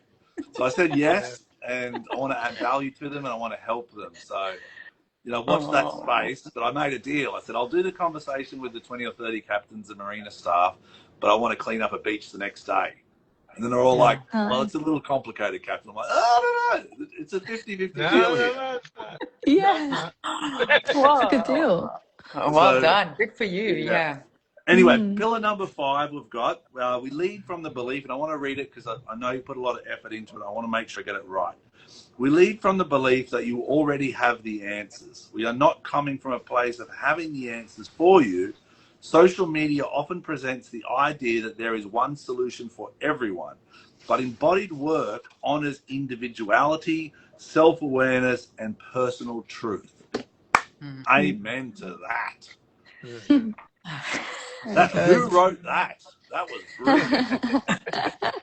So I said yes, and I want to add value to them, and I want to help them. So, watch that space. But I made a deal. I said, I'll do the conversation with the 20 or 30 captains and marina staff, but I want to clean up a beach the next day. And then they're all like, well, it's a little complicated, Captain. I'm like, I don't know. It's a 50-50 deal here. No, it's not. Yeah. Wow. Good deal. Well done. Good for you. Yeah. Anyway, pillar number 5 we've got. We lead from the belief, and I want to read it because I know you put a lot of effort into it. I want to make sure I get it right. We lead from the belief that you already have the answers. We are not coming from a place of having the answers for you. Social media often presents the idea that there is one solution for everyone, but embodied work honors individuality, self-awareness, and personal truth. Amen to that. Who wrote that? That was brilliant.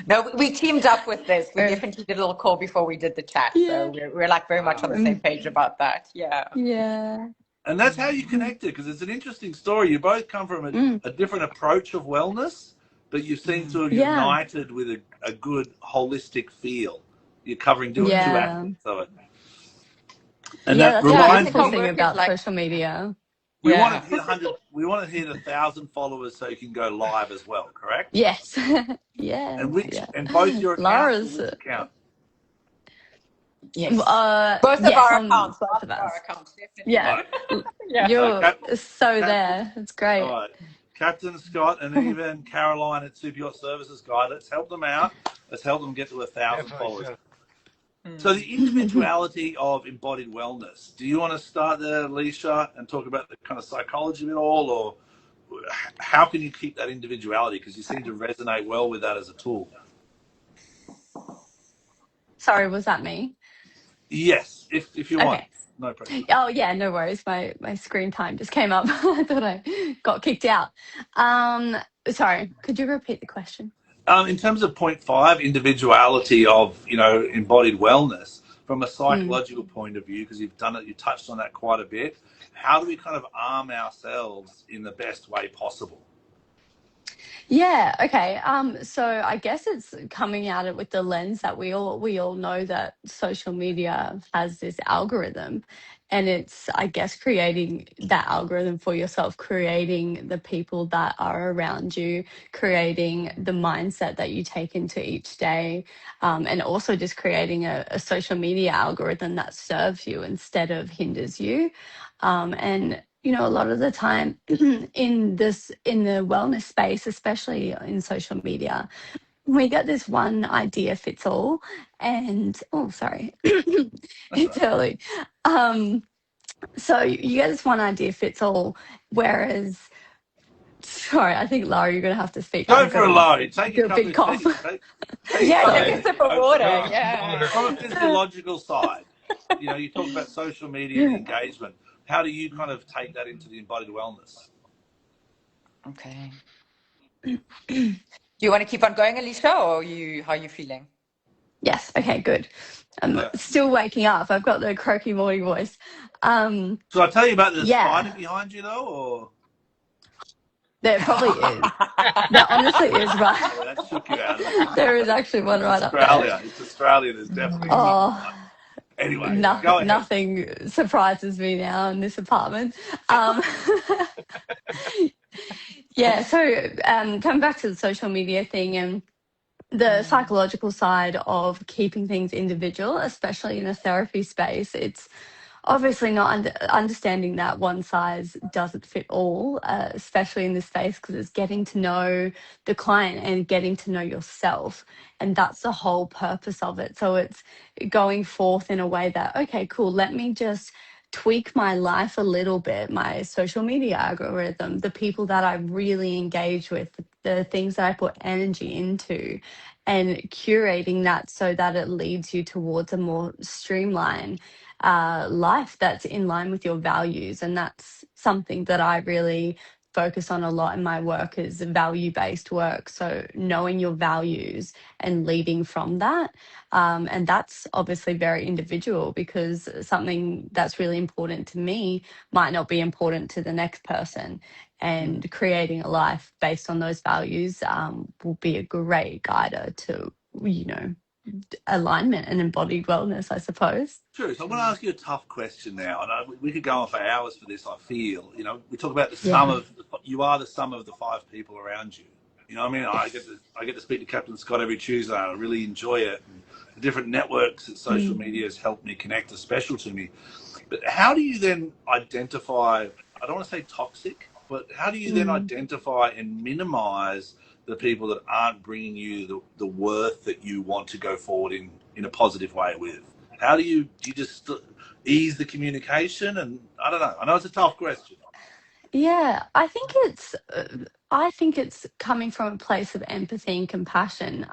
No, we teamed up with this. We definitely did a little call before we did the chat. So we're like very much on the same page about that. Yeah. Yeah. And that's how you connected, because it's an interesting story. You both come from a different approach of wellness, but you seem to have united with a good holistic feel. You're covering two aspects of it. And that reminds me something about social media. We want to hit 100. We want to hit 1,000 followers so you can go live as well. Correct? Yes. Yeah. And both your accounts account. Yes. Both of our accounts. Both of us. Definitely. Yeah. You're so there. It's great. All right. Captain Scott and even Caroline at Superyacht Services Guide. Let's help them out. Let's help them get to 1,000 followers. So the individuality of embodied wellness. Do you want to start there, Alicia, and talk about the kind of psychology of it all, or how can you keep that individuality? Because you seem to resonate well with that as a tool. Sorry, was that me? Yes, if you want. No problem. Oh, yeah, no worries. My screen time just came up. I thought I got kicked out. Sorry, could you repeat the question? In terms of point 5, individuality of, embodied wellness, from a psychological point of view, because you've done it, you touched on that quite a bit. how do we kind of arm ourselves in the best way possible? Yeah, okay. So I guess it's coming at it with the lens that we all know that social media has this algorithm, and it's, I guess, creating that algorithm for yourself, creating the people that are around you, creating the mindset that you take into each day, and also just creating a social media algorithm that serves you instead of hinders you. And a lot of the time in the wellness space, especially in social media, we get this one idea fits all. And oh, sorry, That's it's right. early. So you get this one idea fits all, whereas, sorry, I think Laura, you're gonna have to speak. Go I've for got a a load. Take a do a couple big of cough. take a Yeah, couple take of a Sorry. sip of water. Oh, Yeah. water. from a physiological side. You talk about social media and the engagement. How do you kind of take that into the embodied wellness? Okay. Do you want to keep on going, Alicia, or how are you feeling? Yes. Okay. Good. I'm Yeah. still waking up. I've got the croaky morning voice. So I tell you about the spider Yeah. behind you, though, or There probably is. There honestly is, right? yeah, that shook you out. It's, There is actually one it's right up there. Australia. It's Australia. There's definitely Oh, someone. Anyway, no, go ahead. nothing surprises me now in this apartment. Um, yeah, so coming back to the social media thing and the psychological side of keeping things individual, especially in a therapy space, it's obviously not understanding that one size doesn't fit all, especially in this space, because it's getting to know the client and getting to know yourself. And that's the whole purpose of it. So it's going forth in a way that, okay, cool, let me just tweak my life a little bit, my social media algorithm, the people that I really engage with, the things that I put energy into, and curating that so that it leads you towards a more streamlined life that's in line with your values. And that's something that I really focus on a lot in my work, is value-based work. So knowing your values and leading from that. And that's obviously very individual, because something that's really important to me might not be important to the next person. And creating a life based on those values will be a great guide to, alignment and embodied wellness, I suppose. True. So I'm going to ask you a tough question now. I know we could go on for hours for this. I feel. We talk about the sum Yeah. of you are the sum of the five people around you. You know what I mean? Yes. I get to speak to Captain Scott every Tuesday. I really enjoy it. And the different networks that social media has helped me connect are special to me. But how do you then identify? I don't want to say toxic, but how do you then Mm. identify and minimize the people that aren't bringing you the worth that you want to go forward in a positive way with? How do you just ease the communication? And I don't know. I know it's a tough question. Yeah, I think it's coming from a place of empathy and compassion.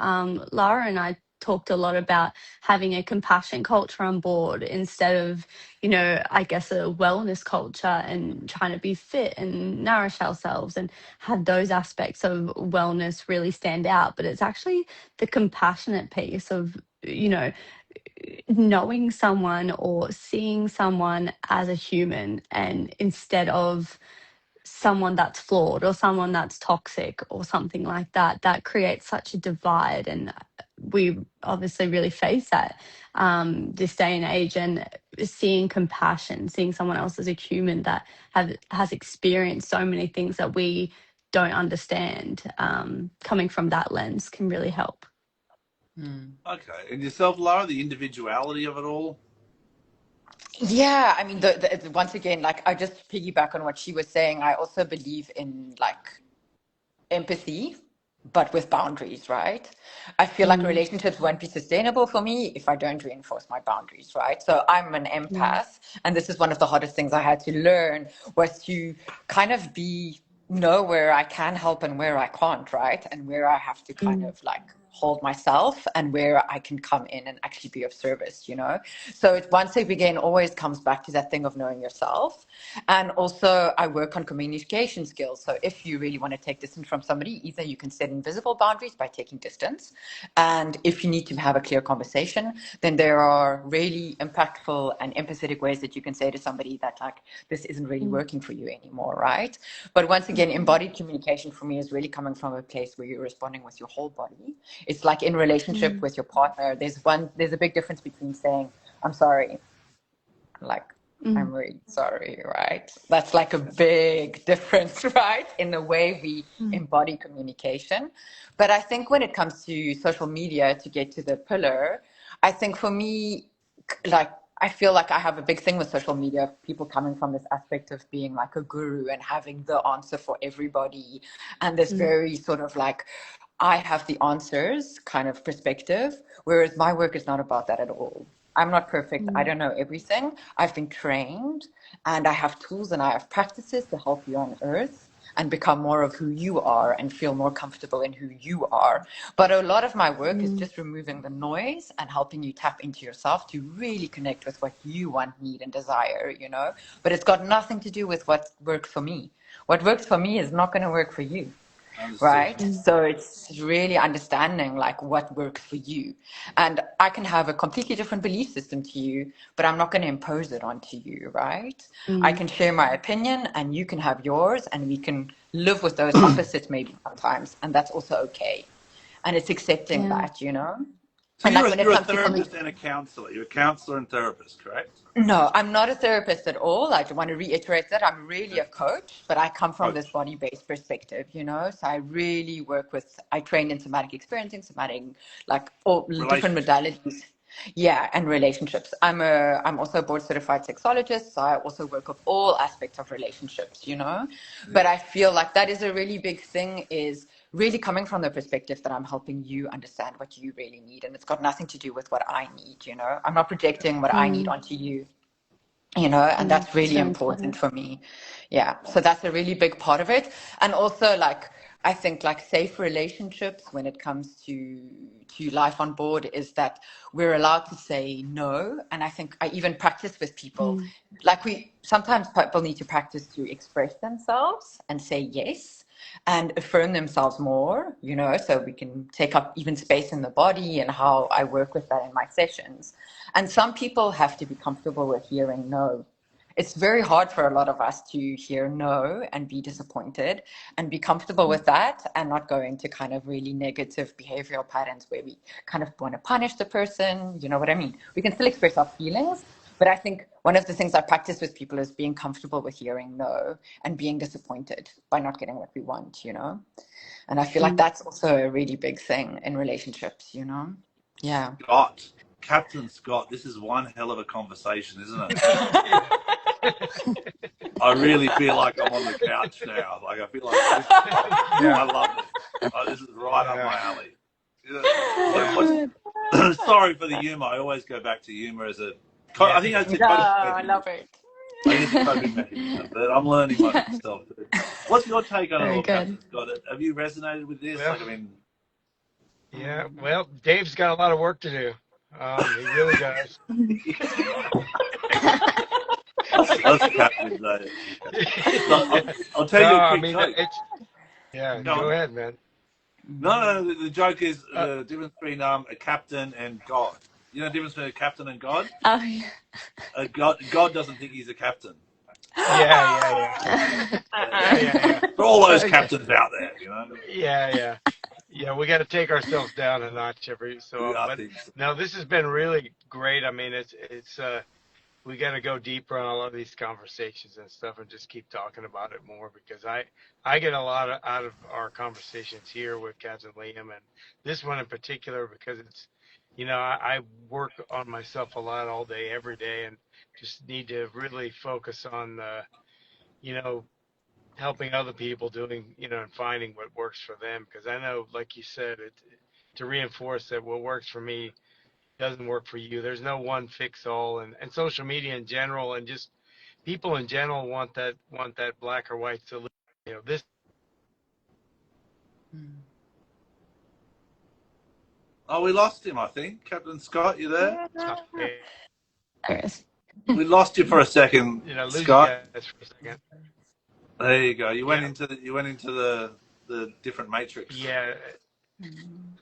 Lara and I talked a lot about having a compassion culture on board instead of, I guess, a wellness culture, and trying to be fit and nourish ourselves and have those aspects of wellness really stand out. But it's actually the compassionate piece of, knowing someone or seeing someone as a human, and instead of someone that's flawed or someone that's toxic or something like that, that creates such a divide. And we obviously really face that this day and age. And seeing compassion, seeing someone else as a human that has experienced so many things that we don't understand, coming from that lens can really help. Okay. And yourself, Laura, the individuality of it all? Yeah, I mean, once again, like I just piggyback on what she was saying. I also believe in like empathy, but with boundaries, right? I feel like Mm, relationships won't be sustainable for me if I don't reinforce my boundaries, right? So I'm an mm, empath, and this is one of the hardest things I had to learn, was to kind of know where I can help and where I can't, right? And where I have to kind mm, of like hold myself and where I can come in and actually be of service, you know? So it, once again, always comes back to that thing of knowing yourself. And also I work on communication skills. So if you really want to take distance from somebody, either you can set invisible boundaries by taking distance. And if you need to have a clear conversation, then there are really impactful and empathetic ways that you can say to somebody that, like, this isn't really working for you anymore, right? But once again, embodied communication for me is really coming from a place where you're responding with your whole body. It's like in relationship with your partner, there's a big difference between saying, I'm sorry, like, I'm really sorry, right? That's like a big difference, right? In the way we embody communication. But I think when it comes to social media, to get to the pillar, I think for me, like, I feel like I have a big thing with social media, people coming from this aspect of being like a guru and having the answer for everybody, and this very sort of like, I have the answers kind of perspective, whereas my work is not about that at all. I'm not perfect. I don't know everything. I've been trained and I have tools and I have practices to help you on earth and become more of who you are and feel more comfortable in who you are. But a lot of my work is just removing the noise and helping you tap into yourself to really connect with what you want, need, and desire, you know? But it's got nothing to do with what works for me. What works for me is not going to work for you. Understood. Right. So it's really understanding like what works for you. And I can have a completely different belief system to you, but I'm not going to impose it onto you. Right. I can share my opinion and you can have yours, and we can live with those opposites maybe sometimes. And that's also okay. And it's accepting that, you know. So And like when it you're a comes to coming. therapist and a counselor. You're a counselor and therapist, correct? No, I'm not a therapist at all. I want to reiterate that. I'm really a coach, but I come from this Coach. body-based perspective, you know? So I really work with, I train in somatic experiencing, somatic, like all different Relationships. modalities. Yeah, and relationships. I'm also a board certified sexologist, so I also work with all aspects of relationships, you know? But I feel like that is a really big thing, is really coming from the perspective that I'm helping you understand what you really need. And it's got nothing to do with what I need, you know? I'm not projecting what I need onto you, you know, and that's really So important important. for me. Yeah. So that's a really big part of it. And also, like, I think like safe relationships when it comes to life on board is that we're allowed to say no. And I think I even practice with people, like, we sometimes people need to practice to express themselves and say yes and affirm themselves more, you know, so we can take up even space in the body, and how I work with that in my sessions. And some people have to be comfortable with hearing no. It's very hard for a lot of us to hear no and be disappointed and be comfortable with that, and not go into kind of really negative behavioral patterns where we kind of want to punish the person. You know what I mean? We can still express our feelings, but I think one of the things I practice with people is being comfortable with hearing no and being disappointed by not getting what we want, you know? And I feel like that's also a really big thing in relationships, you know? Yeah. Scott, Captain Scott, this is one hell of a conversation, isn't it? I really feel like I'm on the couch now. Like, I feel like this, I love it. This is right up my alley. Sorry for the humor. I always go back to humor as a. I think that's a Yeah, coping I mechanism. love it. I think it's a coping mechanism, but I'm learning myself. What's your take on it Very all, good. Captain Scott? Have you resonated with this? Well, Like, I mean, yeah, well, Dave's got a lot of work to do. He really does. that's Captain Dave. I'll tell No, you a I quick mean, joke. go ahead, man. No, the joke is the difference between a captain and God. You know the difference between a captain and God? Oh, yeah. God doesn't think he's a captain. Yeah. For all those captains out there, you know. Yeah, we got to take ourselves down a notch every so often. I But think so. no, this has been really great. I mean, it's we got to go deeper on a lot of these conversations and stuff, and just keep talking about it more, because I get a lot out of our conversations here with Captain Liam, and this one in particular, because it's, you know, I work on myself a lot all day, every day, and just need to really focus on you know, helping other people doing, you know, and finding what works for them. Because I know, like you said, to reinforce that what works for me doesn't work for you. There's no one fix all, and social media in general, and just people in general want that black or white solution. You know, this Oh, we lost him, I think. Captain Scott, you there? Okay. There it is. We lost you for a second, Did I lose you Scott. guys for a second? There you go. You went Yeah. into the different matrix. Yeah.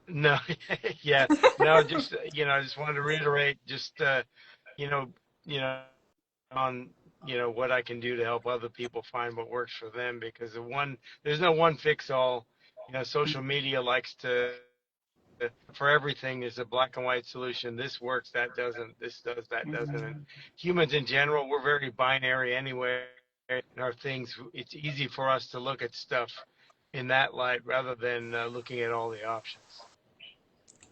No. Yeah. No. Just I just wanted to reiterate you know you know on what I can do to help other people find what works for them, because there's no one fix all. Social media likes to, for everything, is a black and white solution. This works, that doesn't. This does, that doesn't. And humans in general, we're very binary anyway. In our things, it's easy for us to look at stuff in that light rather than looking at all the options.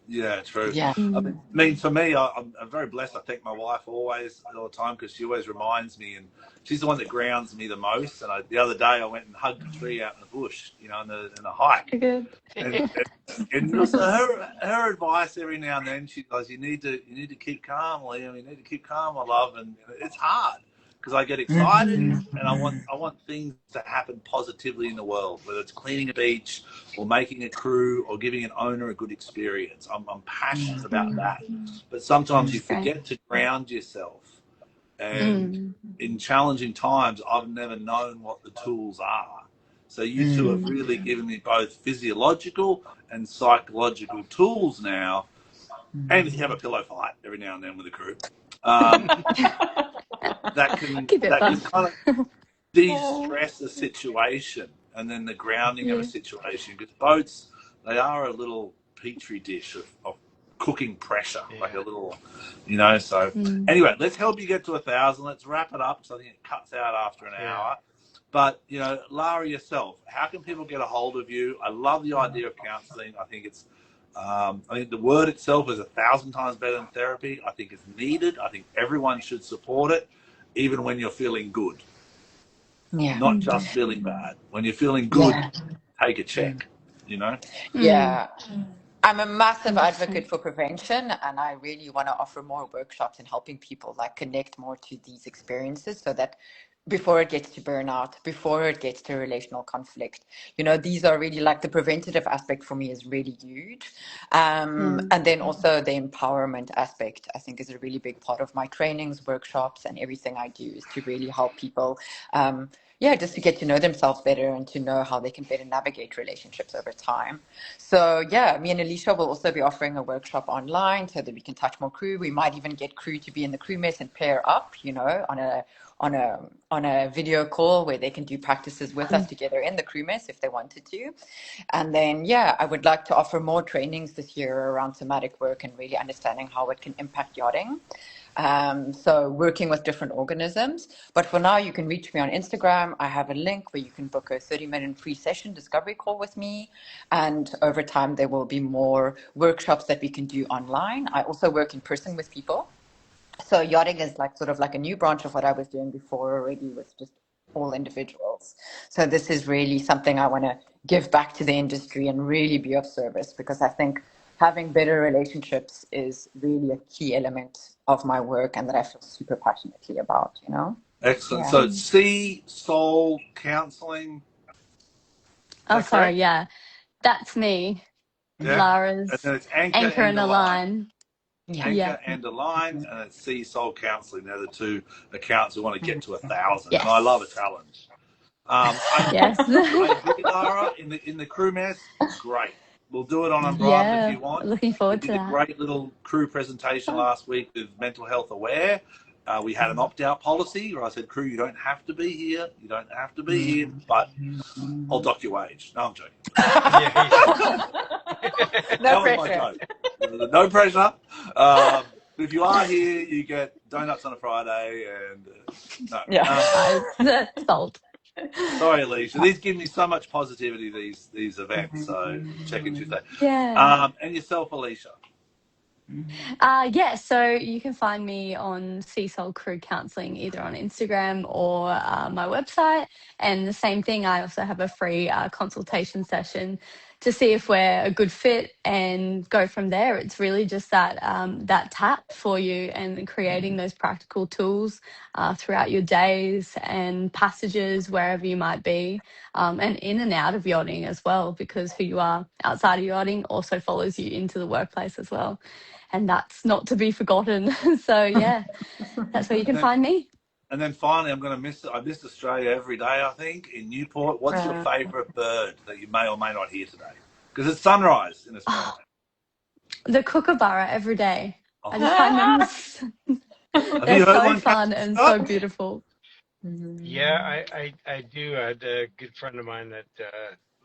Yeah, true. Yeah. I mean, for me, I'm very blessed. I thank my wife always, all the time, because she always reminds me, and she's the one that grounds me the most. And the other day, I went and hugged a tree out in the bush, in a hike. Good. And also her advice every now and then, she goes, "You need to keep calm, Liam. You need to keep calm, my love." And it's hard because I get excited and I want things to happen positively in the world, whether it's cleaning a beach or making a crew or giving an owner a good experience. I'm passionate about that. But sometimes you forget to ground yourself. And in challenging times, I've never known what the tools are. So you two have really given me both physiological and psychological tools now. And if you have a pillow fight every now and then with the crew, that can kind of de-stress a situation, and then the grounding of a situation, because boats, they are a little petri dish of cooking pressure, like a little, so anyway, let's help you get to 1,000. Let's wrap it up, so I think it cuts out after an hour. But Lara, yourself, how can people get a hold of you? I love the idea of counseling. I think it's I think the word itself is 1,000 times better than therapy. I think it's needed. I think everyone should support it, even when you're feeling good. Not just feeling bad. When you're feeling good, take a check, Yeah. I'm a massive advocate for prevention, and I really want to offer more workshops and helping people connect more to these experiences, so that before it gets to burnout, before it gets to relational conflict, these are really the preventative aspect for me is really huge. And then also the empowerment aspect, I think, is a really big part of my trainings, workshops, and everything I do, is to really help people just to get to know themselves better and to know how they can better navigate relationships over time. So me and Alicia will also be offering a workshop online so that we can touch more crew. We might even get crew to be in the crew mess and pair up, on a video call where they can do practices with us together in the crew mess if they wanted to. And then I would like to offer more trainings this year around somatic work and really understanding how it can impact yachting. So working with different organisms. But for now, you can reach me on Instagram. I have a link where you can book a 30-minute free session discovery call with me. And over time, there will be more workshops that we can do online. I also work in person with people. So yachting is sort of like a new branch of what I was doing before already, with just all individuals. So this is really something I want to give back to the industry and really be of service, because I think having better relationships is really a key element of my work and that I feel super passionately about, Excellent. So it's Sea Soul Counseling. Oh, sorry. Yeah, that's me. Lara's And then it's Anchor and Align. Anchor and Align, and it's Sea Soul Counseling. They're the two accounts who want to get to 1,000. Yes. And I love a challenge. Yes. I agree, Lara, in the crew mess, great. We'll do it on Unbridled if you want. Looking forward to that. We did a great little crew presentation last week with Mental Health Aware. We had an opt-out policy where I said, crew, you don't have to be here. You don't have to be here, but I'll dock your wage. No, I'm joking. No pressure. No pressure. But if you are here, you get donuts on a Friday and no. That's salt. Sorry, Alicia. These give me so much positivity, these events. So check-in Tuesday. And yourself, Alicia. So you can find me on Sea Soul Crew Counselling either on Instagram or my website. And the same thing, I also have a free consultation session to see if we're a good fit and go from there. It's really just that that tap for you, and creating those practical tools throughout your days and passages wherever you might be, and in and out of yachting as well, because who you are outside of yachting also follows you into the workplace as well, and that's not to be forgotten. So yeah, that's where you can find me. And then finally, I missed Australia every day, I think, in Newport. What's your favourite bird that you may or may not hear today? Because it's sunrise in Australia. The kookaburra every day. Oh. I just find them they're so fun and so beautiful. Yeah, I do. I had a good friend of mine that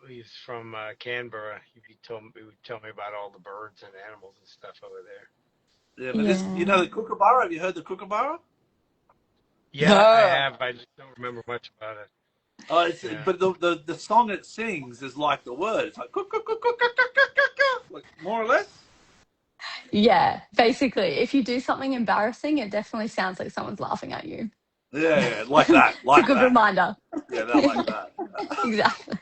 he's from Canberra. He would tell me about all the birds and animals and stuff over there. Yeah, but this, you know the kookaburra? Have you heard the kookaburra? Yeah, I have. I just don't remember much about it. Oh, but the song it sings is like the word. It's like, like more or less. Yeah, basically, if you do something embarrassing, it definitely sounds like someone's laughing at you. Yeah, like that. Like it's a good reminder. Yeah, like that. Exactly.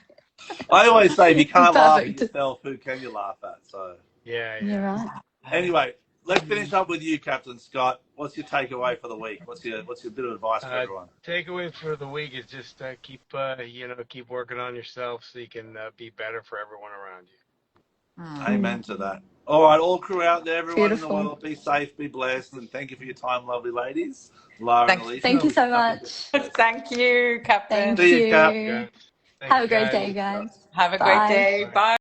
I always say, if you can't laugh at yourself, who can you laugh at? So. Yeah. You're right. Anyway, let's finish up with you, Captain Scott. What's your takeaway for the week? What's your bit of advice for everyone? Takeaway for the week is just keep working on yourself so you can be better for everyone around you. Amen to that. All right, all crew out there, everyone Beautiful. in the world, be safe, be blessed, and thank you for your time, lovely ladies. Lara and Alicia. Thank you so much. Thank you, Captain. Thank you. Cap. Have a great day, guys. Have a great day. Bye.